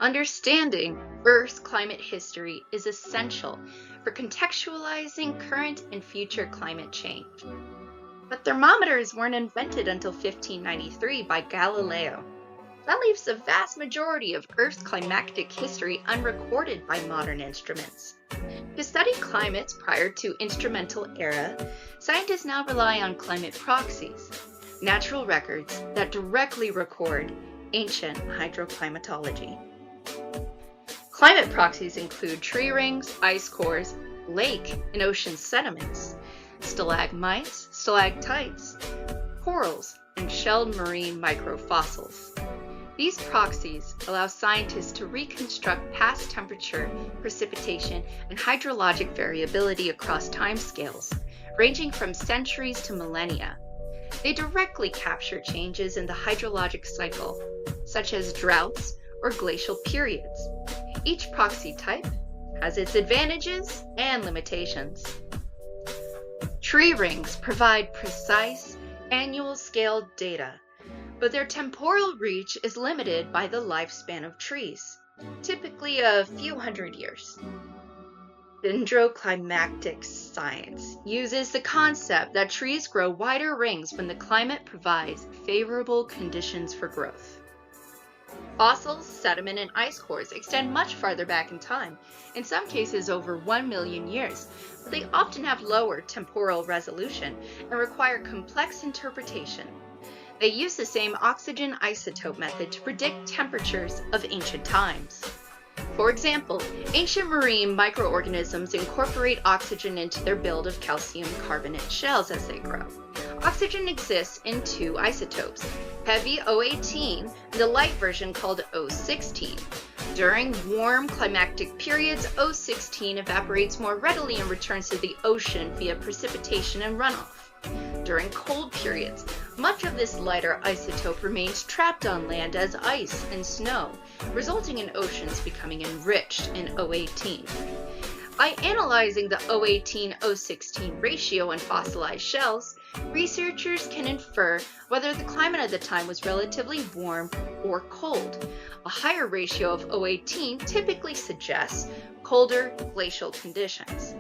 Understanding Earth's climate history is essential for contextualizing current and future climate change. But thermometers weren't invented until 1593 by Galileo. That leaves the vast majority of Earth's climatic history unrecorded by modern instruments. To study climates prior to instrumental era, scientists now rely on climate proxies, natural records that directly record ancient hydroclimatology. Climate proxies include tree rings, ice cores, lake and ocean sediments, stalagmites, stalactites, corals, and shelled marine microfossils. These proxies allow scientists to reconstruct past temperature, precipitation, and hydrologic variability across timescales, ranging from centuries to millennia. They directly capture changes in the hydrologic cycle, such as droughts or glacial periods. Each proxy type has its advantages and limitations. Tree rings provide precise, annual-scale data, but their temporal reach is limited by the lifespan of trees, typically a few hundred years. Dendroclimatic science uses the concept that trees grow wider rings when the climate provides favorable conditions for growth. Fossils, sediment, and ice cores extend much farther back in time, in some cases over 1 million years, but they often have lower temporal resolution and require complex interpretation. They use the same oxygen isotope method to predict temperatures of ancient times. For example, ancient marine microorganisms incorporate oxygen into their build of calcium carbonate shells as they grow. Oxygen exists in two isotopes, heavy O18 and the light version called O16. During warm climatic periods, O16 evaporates more readily and returns to the ocean via precipitation and runoff. During cold periods, much of this lighter isotope remains trapped on land as ice and snow, resulting in oceans becoming enriched in O18. By analyzing the O18-O16 ratio in fossilized shells, researchers can infer whether the climate at the time was relatively warm or cold. A higher ratio of O18 typically suggests colder glacial conditions.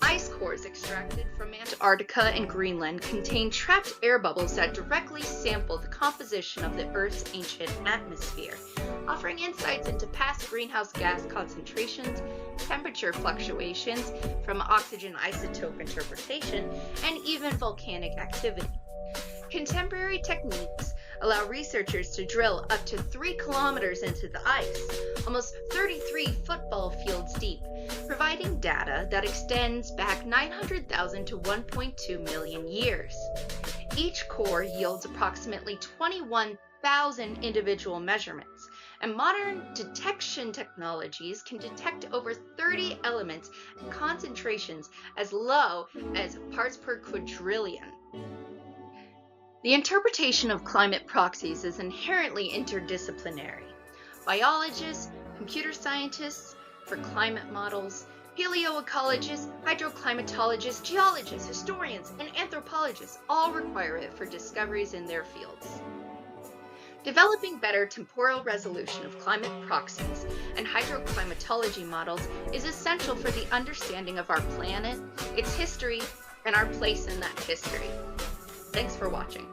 Ice cores extracted from Antarctica and Greenland contain trapped air bubbles that directly sample the composition of the Earth's ancient atmosphere, offering insights into past greenhouse gas concentrations, temperature fluctuations from oxygen isotope interpretation, and even volcanic activity. Contemporary techniques allow researchers to drill up to 3 kilometers into the ice, almost 33 football fields deep, providing data that extends back 900,000 to 1.2 million years. Each core yields approximately 21,000 individual measurements, and modern detection technologies can detect over 30 elements at concentrations as low as parts per quadrillion. The interpretation of climate proxies is inherently interdisciplinary. Biologists, computer scientists for climate models, paleoecologists, hydroclimatologists, geologists, historians, and anthropologists all require it for discoveries in their fields. Developing better temporal resolution of climate proxies and hydroclimatology models is essential for the understanding of our planet, its history, and our place in that history. Thanks for watching.